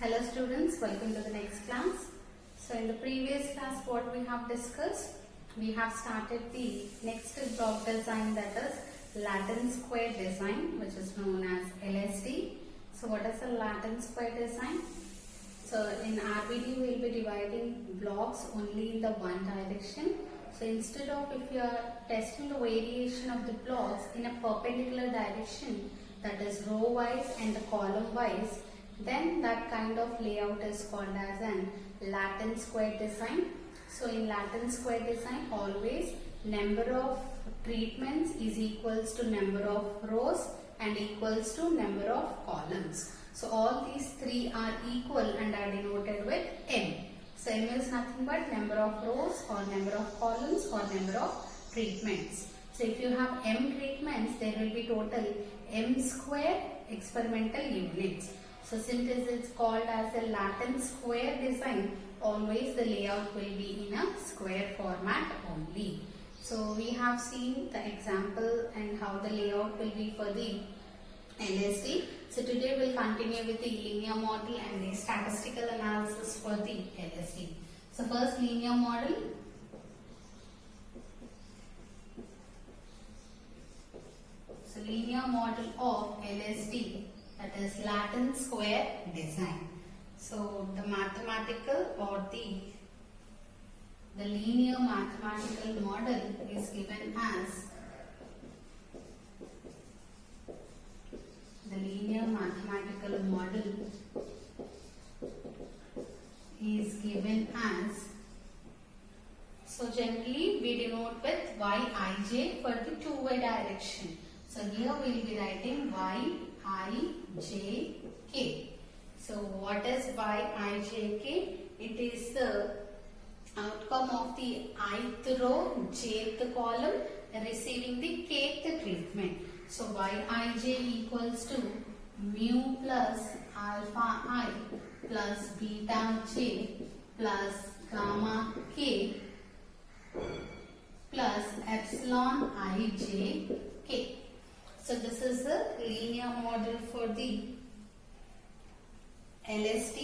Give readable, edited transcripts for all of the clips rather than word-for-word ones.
Hello students, welcome to the next class. So in the previous class what we have discussed, we have started the next block design, that is Latin square design, which is known as LSD. So what is a Latin square design? So in RBD we will be dividing blocks only in the one direction. So instead of, if you are testing the variation of the blocks in a perpendicular direction, that is row wise and the column wise, then that kind of layout is called as an Latin square design. So in Latin square design, always number of treatments is equals to number of rows and equals to number of columns. So all these three are equal and are denoted with M. So M is nothing but number of rows or number of columns or number of treatments. So if you have M treatments, there will be total M square experimental units. So since it is called as a Latin square design, always the layout will be in a square format only. So we have seen the example and how the layout will be for the LSD. So today we will continue with the linear model and the statistical analysis for the LSD. So first, linear model. So linear model of LSD, that is Latin square design. So the mathematical or the linear mathematical model is given as so generally we denote with Yij for the two-way direction. So here we will be writing Yijk. So what is Yijk? It is the outcome of the ith row, jth column receiving the kth treatment. So Yij equals to mu plus alpha I plus beta j plus gamma k plus epsilon ij k. So this is the linear model for the LSD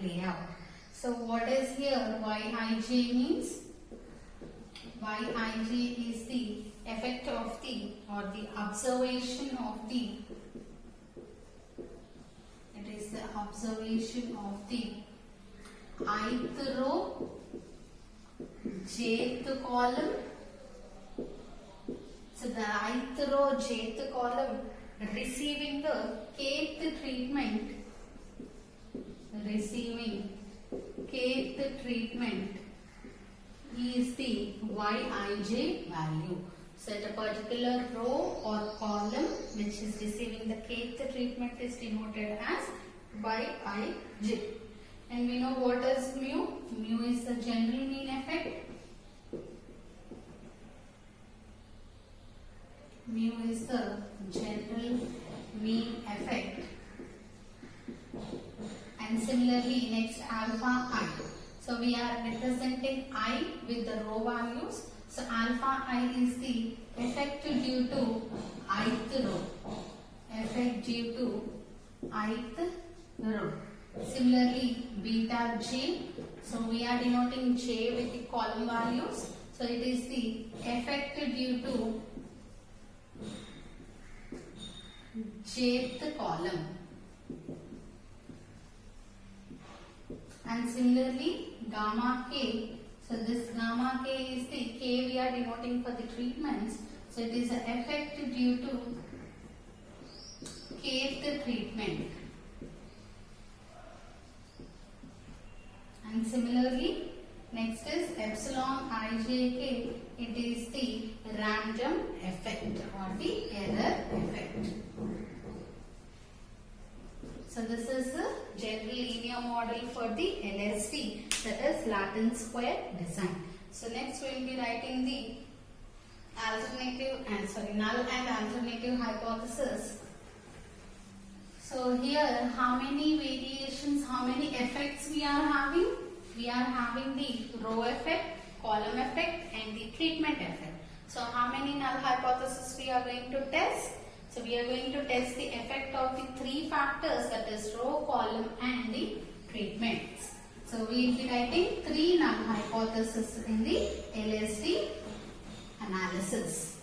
layout. So what is here Yij means? Yij is the effect of the or the observation of the, it is the observation of the ith row, jth column. So the ith row, jth column receiving the kth treatment, is the Yij value. So at a particular row or column which is receiving the kth treatment is denoted as Yij. And we know what is mu. Mu is the general mean effect. Mu is the general mean effect. And similarly next alpha I. So we are representing I with the row values. So alpha I is the effect due to ith row. Effect due to ith row. Similarly beta j. So we are denoting j with the column values. So it is the effect due to jth column. And similarly gamma k. So this gamma k is the k we are denoting for the treatments. So it is an effect due to kth treatment. And similarly next is epsilon ijk. It is the random effect or the error effect. So this is the general linear model for the LSD, that is Latin square design. So next we will be writing the null and alternative hypothesis. So here how many variations, how many effects we are having? We are having the row effect, column effect and the treatment effect. So how many null hypotheses we are going to test? So we are going to test the effect of the three factors, that is row, column and the we will be writing 3 null hypotheses in the LSD analysis.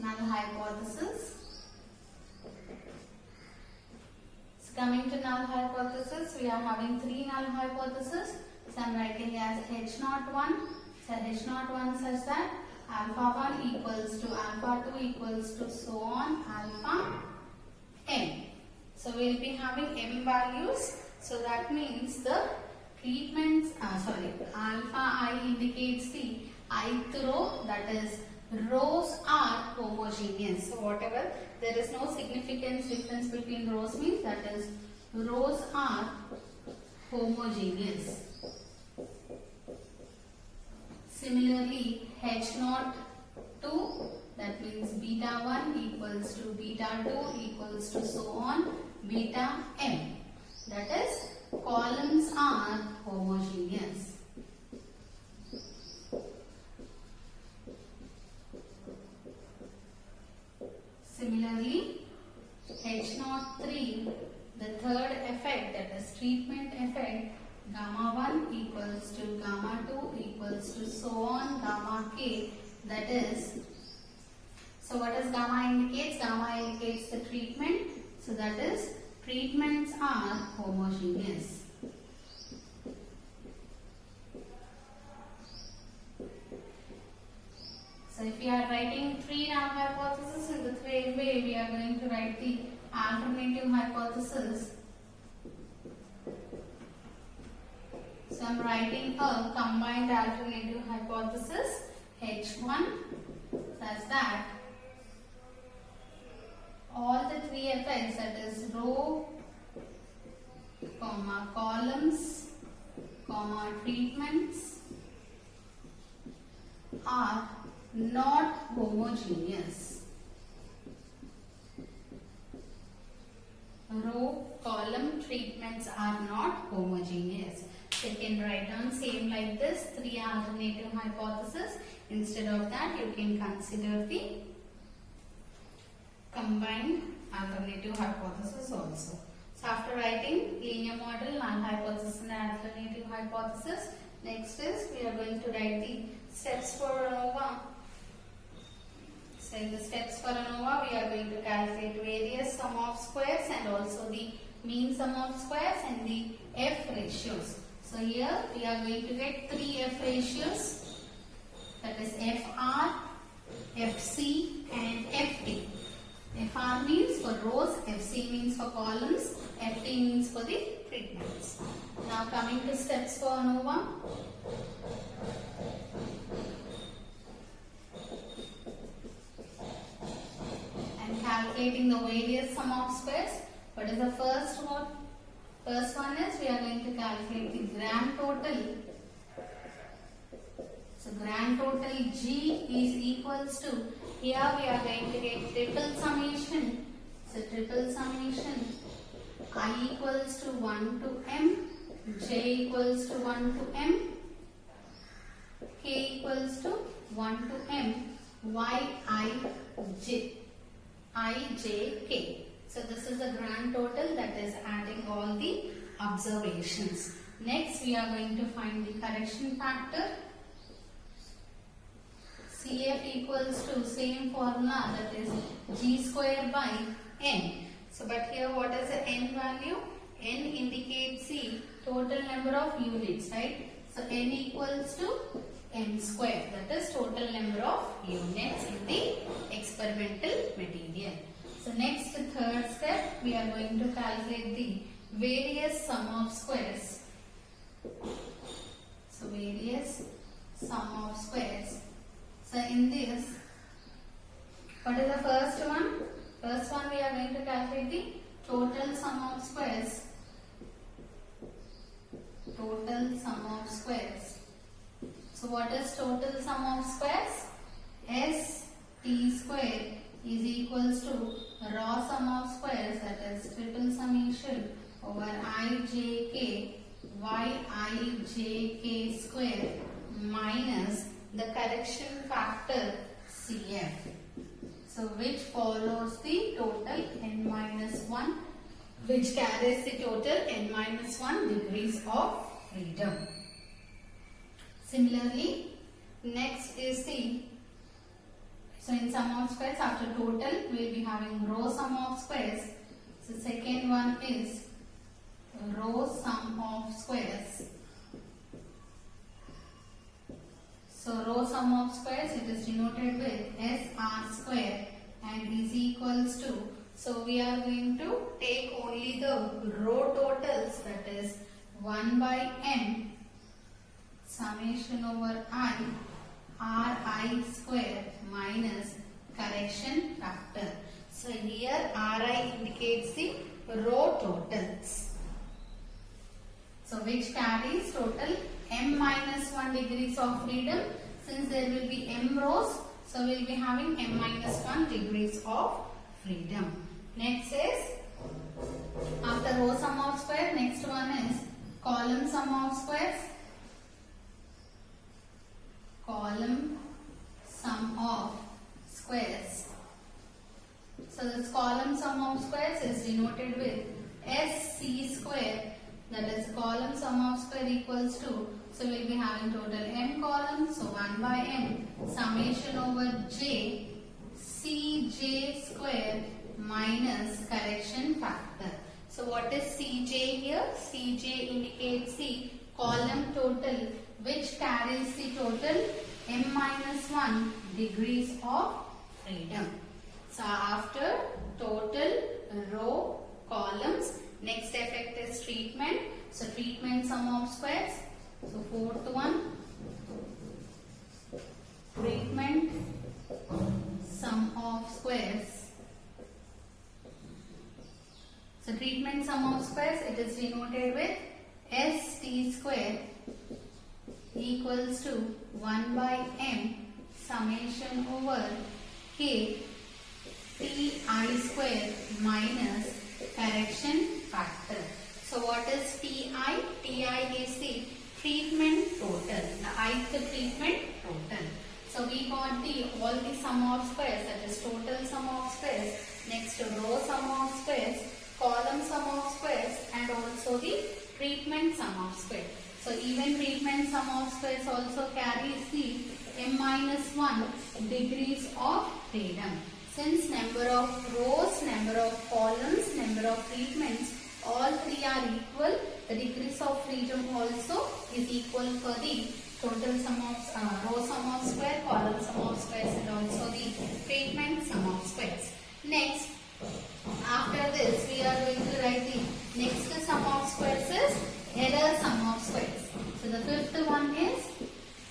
Null hypothesis. So coming to null hypothesis, we are having 3 null hypotheses. So I am writing as H01. So H01 such that alpha 1 equals to alpha 2 equals to so on alpha m. So we will be having m values. So that means the treatments, alpha I indicates the ith row, that is rows are homogeneous. So whatever, there is no significant difference between rows means that is rows are homogeneous. Similarly, H02, that means beta 1 equals to beta 2 equals to so on beta m. That is columns are homogeneous. Similarly, H03, the third effect, that is treatment effect, gamma 1 equals to gamma 2 equals to so on gamma k, that is, so what does gamma indicates? Gamma indicates the treatment, so that is treatments are homogeneous. So if we are writing 3 null hypotheses, in the same way we are going to write the alternative hypothesis. So I am writing a combined alternative hypothesis H1 such that all the 3 effects, that is row, comma columns, comma treatments, are not homogeneous. Row, column, treatments are not homogeneous. So you can write down same like this 3 alternative hypotheses. Instead of that, you can consider the combined alternative hypothesis also. So after writing linear model, null hypothesis and alternative hypothesis, next is we are going to write the steps for ANOVA. So in the steps for ANOVA, we are going to calculate various sum of squares and also the mean sum of squares and the F ratios. So here we are going to get 3 F ratios, that is FR, FC and FT. FR means for rows, FC means for columns, FT means for the treatments. Now coming to steps for ANOVA. And calculating the various sum of squares. What is the first one? First one is we are going to calculate the grand total. So grand total G is equals to, here we are going to get triple summation. So triple summation I equals to 1 to M, J equals to 1 to M, K equals to 1 to M, Y I J K. So this is the grand total, that is adding all the observations. Next we are going to find the correction factor. CF equals to same formula, that is G square by N. So but here what is the N value? N indicates the total number of units, right? So N equals to M square, that is total number of units in the experimental material. So next, third step, we are going to calculate the various sum of squares. So various sum of squares. So in this, what is the first one? First one we are going to calculate the total sum of squares. Total sum of squares. So what is total sum of squares? S T square is equals to raw sum of squares, that is triple summation over ijk yijk square minus the correction factor CF. So So which follows the total n minus 1, which carries the total n minus 1 degrees of freedom. Similarly, next is the, so in sum of squares, after total we will be having row sum of squares. So second one is row sum of squares. So row sum of squares, it is denoted with SR square and is equals to, so we are going to take only the row totals, that is 1 by m summation over I Ri square minus correction factor. So here Ri indicates the row totals. So which carries total m minus 1 degrees of freedom. Since there will be m rows, so we will be having m minus 1 degrees of freedom. Next is, after row sum of square, next one is column sum of squares. Column sum of squares. So this column sum of squares is denoted with SC square, that is column sum of square equals to, so we will be having total m columns, so 1 by m summation over j Cj square minus correction factor. So what is Cj here? Cj indicates the column total which carries the total m minus 1 degrees of freedom. So after total row columns, next effect is treatment. So treatment sum of squares. So fourth one, treatment sum of squares. So treatment sum of squares, it is denoted with St square equals to 1 by m summation over k Ti square minus correction factor. So what is Ti? Ti is the treatment total, the ith treatment total. So we got the all the sum of squares, that is total sum of squares, next row sum of squares, column sum of squares, and also the treatment sum of squares. So even treatment sum of squares also carries the m minus 1 degrees of freedom. Since number of rows, number of columns, number of treatments, all three are equal, the degrees of freedom also is equal for the total sum of row sum of square, column sum of squares, and also the treatment sum of squares. Next, after this we are going to write the next sum of squares is error sum of squares. So the fifth one is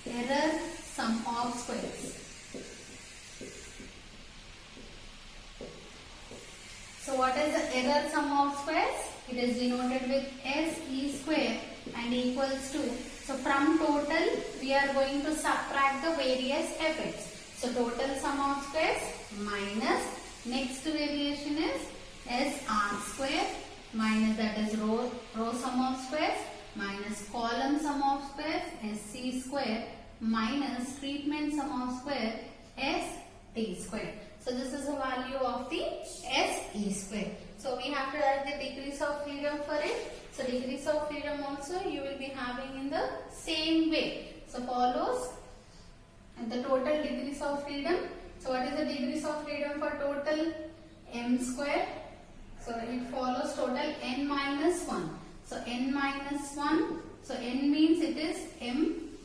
error sum of squares. So what is the error sum of squares? It is denoted with SE square and equals to, so from total we are going to subtract the various effects. So total sum of squares minus, next variation is SR square minus, that is row sum of squares, minus column sum of squares SC square minus treatment sum of square ST square. So this is the value of the SE square. So we have to write the degrees of freedom for it. So degrees of freedom also you will be having in the same way. So follows the total degrees of freedom. So what is the degrees of freedom for total? M square. So it follows total n minus 1. So n minus 1. So n means it is m.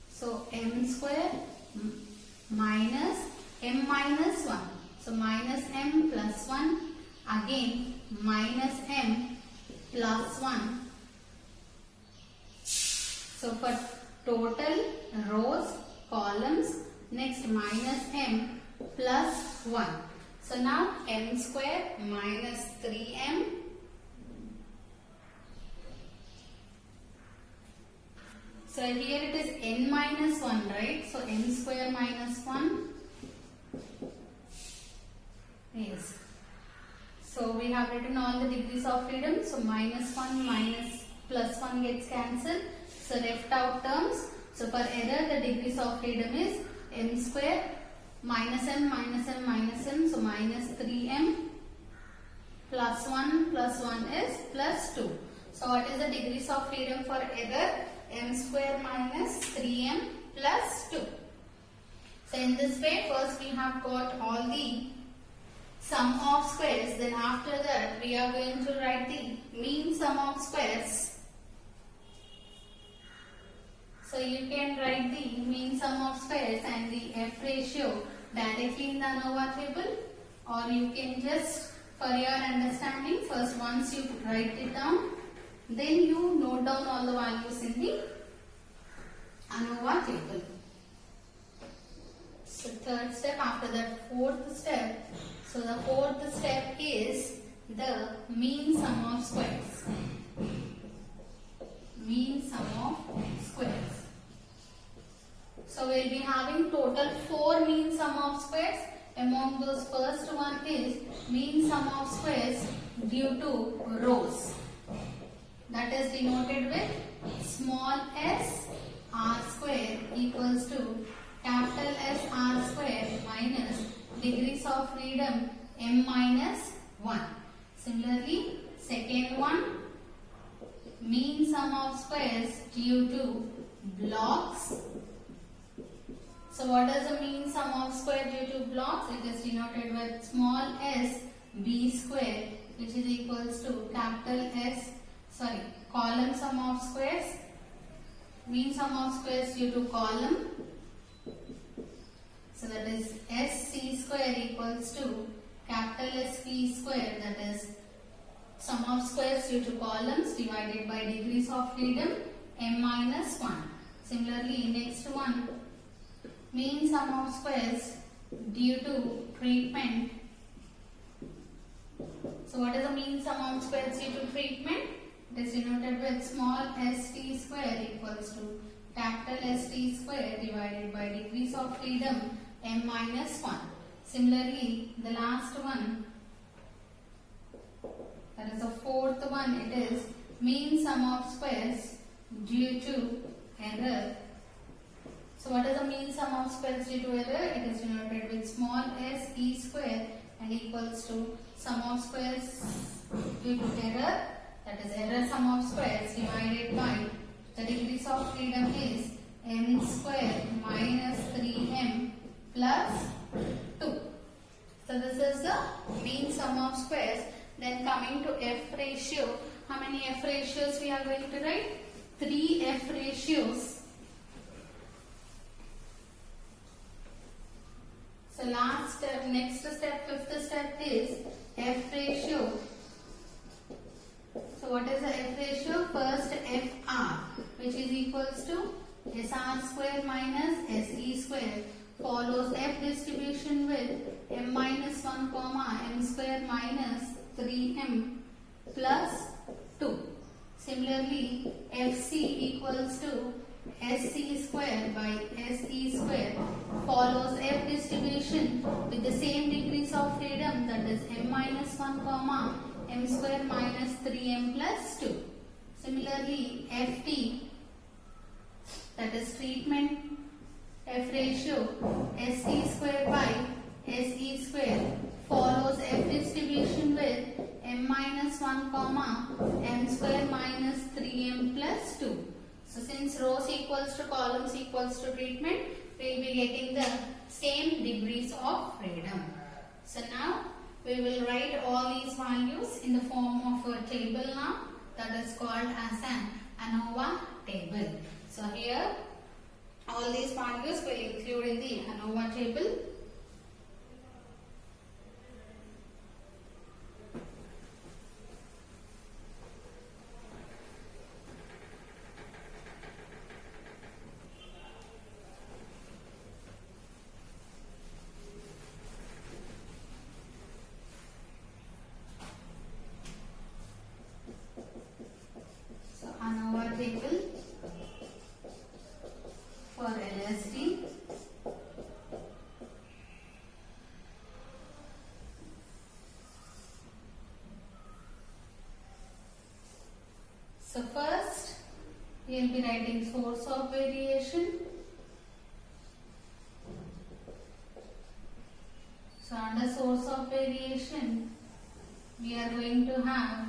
So m square minus m minus 1. So minus m plus 1. Again minus m plus 1. So for total rows, columns, next minus m plus 1. So now m square minus 3m so here it is n minus 1, right? So m square minus 1. Yes. So we have written all the degrees of freedom. So minus 1 minus plus 1 gets cancelled. So left out terms. So for error the degrees of freedom is m square minus m minus m minus m. So plus 1 is plus 2. So what is the degrees of freedom for error? M square minus 3m plus 2. So in this way, first we have got all the sum of squares. Then after that, we are going to write the mean sum of squares. So you can write the mean sum of squares and the F ratio directly in the ANOVA table, or you can just, for your understanding, first once you write it down, then you note down all the values in the ANOVA table. So third step, after that fourth step. So the fourth step is the mean sum of squares. Mean sum of squares. So we'll be having total 4 mean sum of squares. Among those, first one is mean sum of squares due to rows. That is denoted with small s r square equals to capital S r square minus degrees of freedom m minus 1. Similarly, second one, mean sum of squares due to blocks. So what is the mean sum of square due to blocks? It is denoted with small s b square, which is equals to capital column sum of squares. Mean sum of squares due to column. So that is sc square equals to capital SP square, that is sum of squares due to columns divided by degrees of freedom m minus 1. Similarly, next one, mean sum of squares due to treatment. So what is the mean sum of squares due to treatment? It is denoted with small st square equals to capital ST square divided by degrees of freedom m minus 1. Similarly, the last one, that is the fourth one, it is mean sum of squares due to error. So what is the mean sum of squares due to error? It is denoted with small s e square and equals to sum of squares due to error, that is error sum of squares divided by the degrees of freedom is m square minus 3m plus 2. So this is the mean sum of squares. Then coming to F ratio, how many F ratios we are going to write? 3 F ratios. So last step, next step, fifth step is F ratio. So what is the F ratio? First FR, which is equals to SR square minus SE square, follows F distribution with m minus 1 comma m square minus 3m plus 2. Similarly, FC equals to SC square by SE square, follows F distribution with the same degrees of freedom, that is m minus 1 comma m square minus 3m plus 2. Similarly, FT, that is treatment F ratio, SC square by SE square, follows F distribution with m minus 1 comma m square minus 3m plus 2. So since rows equals to columns equals to treatment, we will be getting the same degrees of freedom. So now we will write all these values in the form of a table now, that is called as an ANOVA table. So here all these values will include in the ANOVA table. So ANOVA table for LSD. So first we will be writing source of variation. So under source of variation we are going to have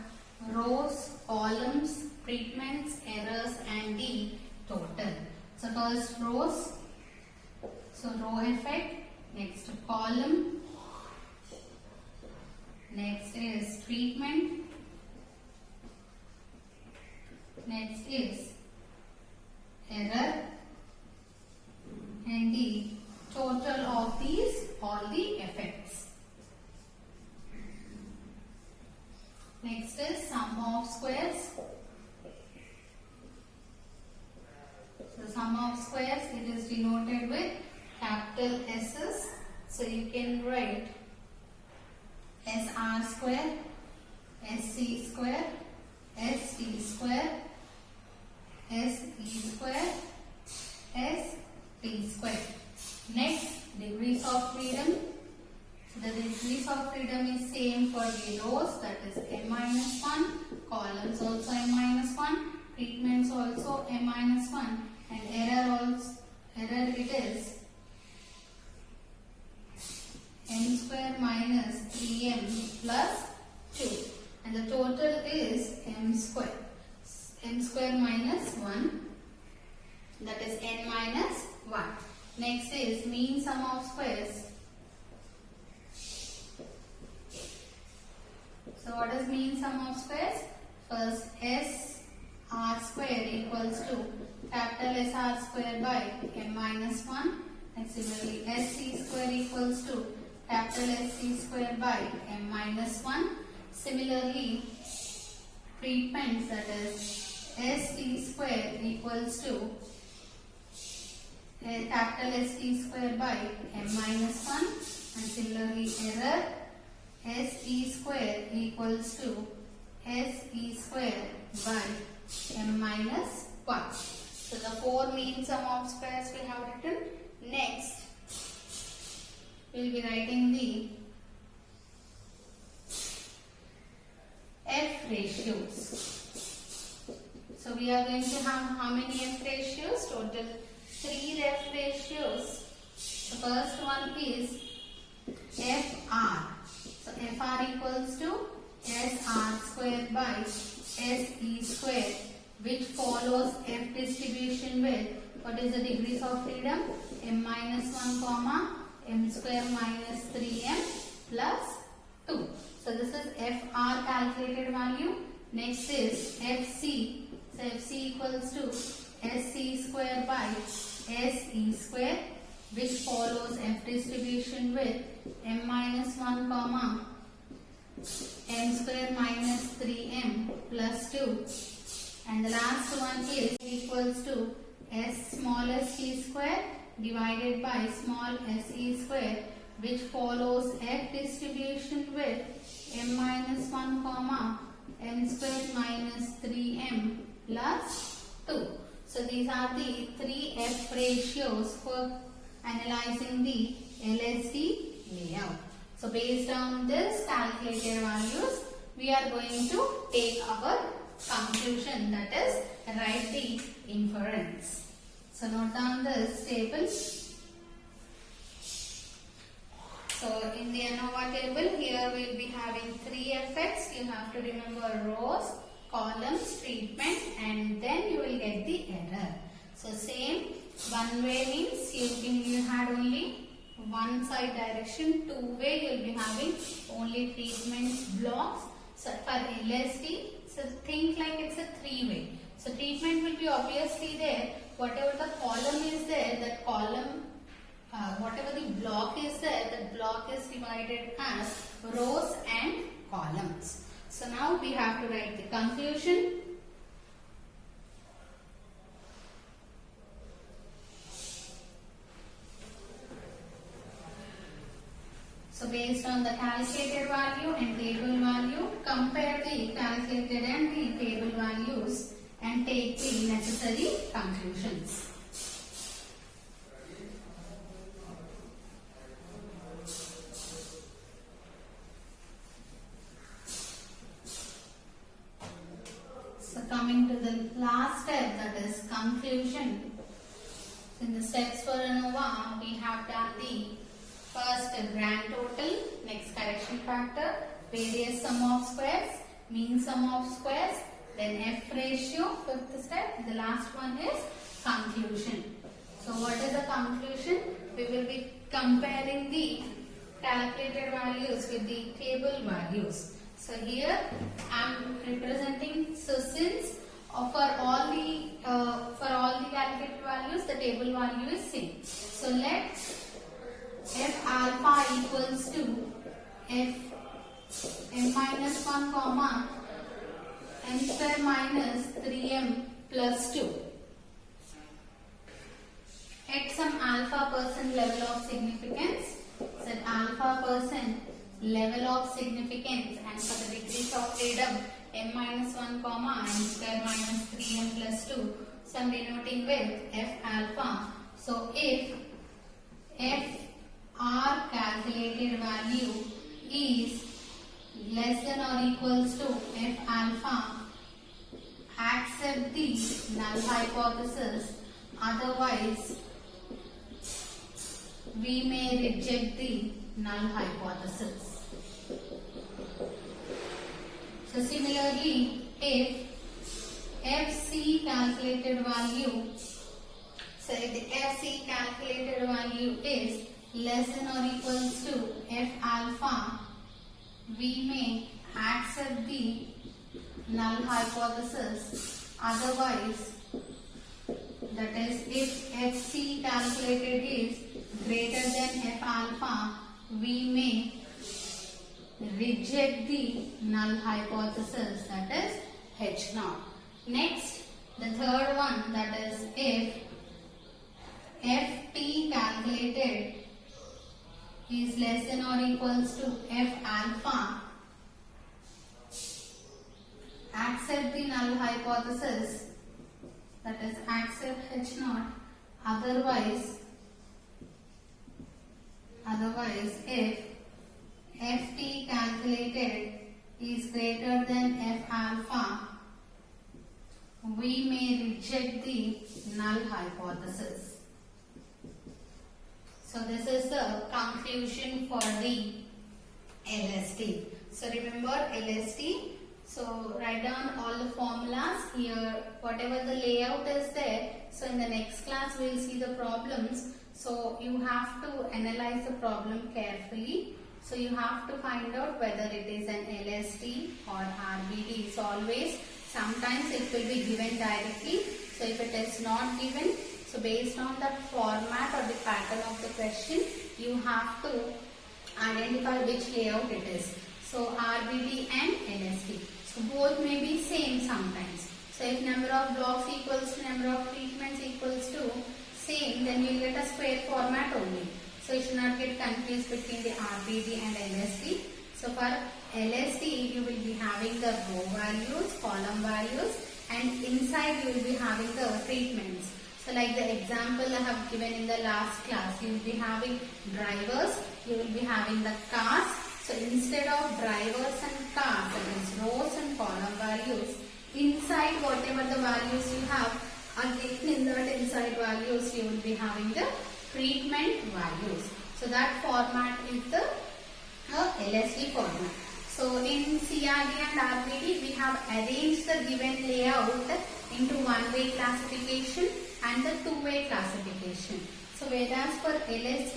rows, columns, treatments, errors and the total. So first rows, so row effect, next column, next is treatment, next is error and the total of these all the effects. Next is sum of squares. So sum of squares, it is denoted with capital S's. So you can write SR square, SC square, ST square, SE square, ST square. Next, degrees of freedom. The degrees of freedom is same for the rows, that is m minus 1, columns also m minus 1, treatments also m minus 1, and error it is m square minus 3m plus 2, and the total is m square minus 1, that is n minus 1. Next is mean sum of squares. So what is mean sum of squares? First S r square equals to capital S r square by m minus 1. And similarly SC square equals to capital SC square by m minus 1. Similarly treatments, that is ST square equals to capital ST square by m minus 1. And similarly error, SE square equals to SE square by m minus 1. So the four mean sum of squares we have written. Next, we will be writing the F ratios. So we are going to have how many F ratios? Total 3 F ratios. The first one is FR. So FR equals to SR square by SE square, which follows F distribution with what is the degrees of freedom? M minus 1 comma m square minus 3m plus 2. So this is FR calculated value. Next is FC. So FC equals to SC square by SE square, which follows F distribution with m minus 1 comma m square minus 3m plus 2. And the last one is equals to S small st square divided by small se square, which follows F distribution with m minus 1 comma m square minus 3m plus 2. So these are the 3 F ratios for analyzing the LSD layout. So based on this calculated values, we are going to take our conclusion, that is write the inference. So note down this table. So in the ANOVA table, here we will be having 3 effects. You have to remember rows, columns, treatment, and then you will get the error. So same one way means you had only one side direction, two way you will be having only treatments blocks. So for LSD, so think like it's a 3-way. So treatment will be obviously there. Whatever the column is there, that column, whatever the block is there, that block is divided as rows and columns. So now we have to write the conclusion. So based on the calculated value and table value, compare the calculated and the table values and take the necessary conclusions. So coming to the last step, that is conclusion. So in the steps for ANOVA, we have done the first grand total, next correction factor, various sum of squares, mean sum of squares, then F ratio, fifth step. The last one is conclusion. So what is the conclusion? We will be comparing the calculated values with the table values. So here I am representing, so since for all the calculated values the table value is same. So let F alpha equals to F m minus 1 comma m square minus 3m plus 2 at some alpha percent level of significance. Set alpha percent level of significance, and for the degrees of freedom m minus 1 comma m square minus 3m plus 2, so I am denoting with F alpha. So if F R calculated value is less than or equals to F alpha, accept the null hypothesis, otherwise we may reject the null hypothesis. So similarly, if FC calculated value, so if the FC calculated value is less than or equals to F alpha, we may accept the null hypothesis, otherwise, that is, if FC calculated is greater than F alpha, we may reject the null hypothesis, that is H naught. Next, the third one, that is if FT calculated is less than or equals to F alpha, accept the null hypothesis, that is accept H naught, otherwise if Ft calculated is greater than F alpha, we may reject the null hypothesis. So this is the conclusion for the LST. So remember LST. So write down all the formulas here, whatever the layout is there. So in the next class we will see the problems. So you have to analyze the problem carefully. So you have to find out whether it is an LST or RBD. So always, sometimes it will be given directly. So if it is not given, so based on the format or the pattern of the question, you have to identify which layout it is. So RBD and LST. So both may be same sometimes. So if number of blocks equals to number of treatments equals to same, then you will get a square format only. So you should not get confused between the RBD and LST. So for LST, you will be having the row values, column values, and inside you will be having the treatments. So like the example I have given in the last class, you will be having drivers, you will be having the cars. So instead of drivers and cars, that is rows and column values, inside whatever the values you have, again in that inside values you will be having the treatment values. So that format is the LST format. So in CRD and RBD, we have arranged the given layout into one-way classification and the two-way classification. So whereas for LST,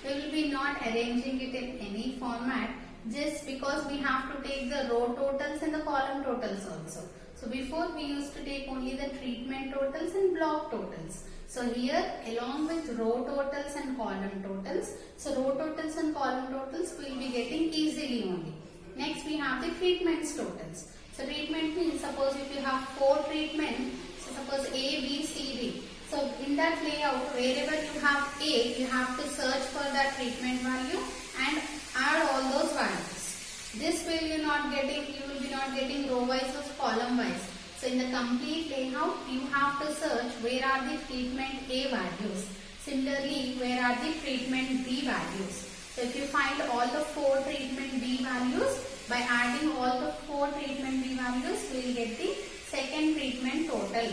we will be not arranging it in any format, just because we have to take the row totals and the column totals also. So before we used to take only the treatment totals and block totals. So here along with row totals and column totals, so row totals and column totals we will be getting easily only. Next we have the treatments totals. So treatment means, suppose if you have 4 treatments, so suppose A, B, C, D. So in that layout, wherever you have A, you have to search for that treatment value and add all those values. This way you will be not getting row wise or column wise. So in the complete layout, you have to search where are the treatment A values. Similarly, where are the treatment B values. So if you find all the 4 treatment B values, by adding all the 4 treatment B values, we will get the second treatment total.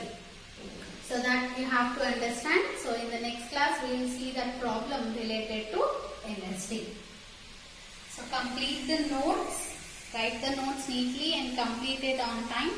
So that you have to understand. So in the next class, we will see that problem related to LST. So complete the notes. Write the notes neatly and complete it on time.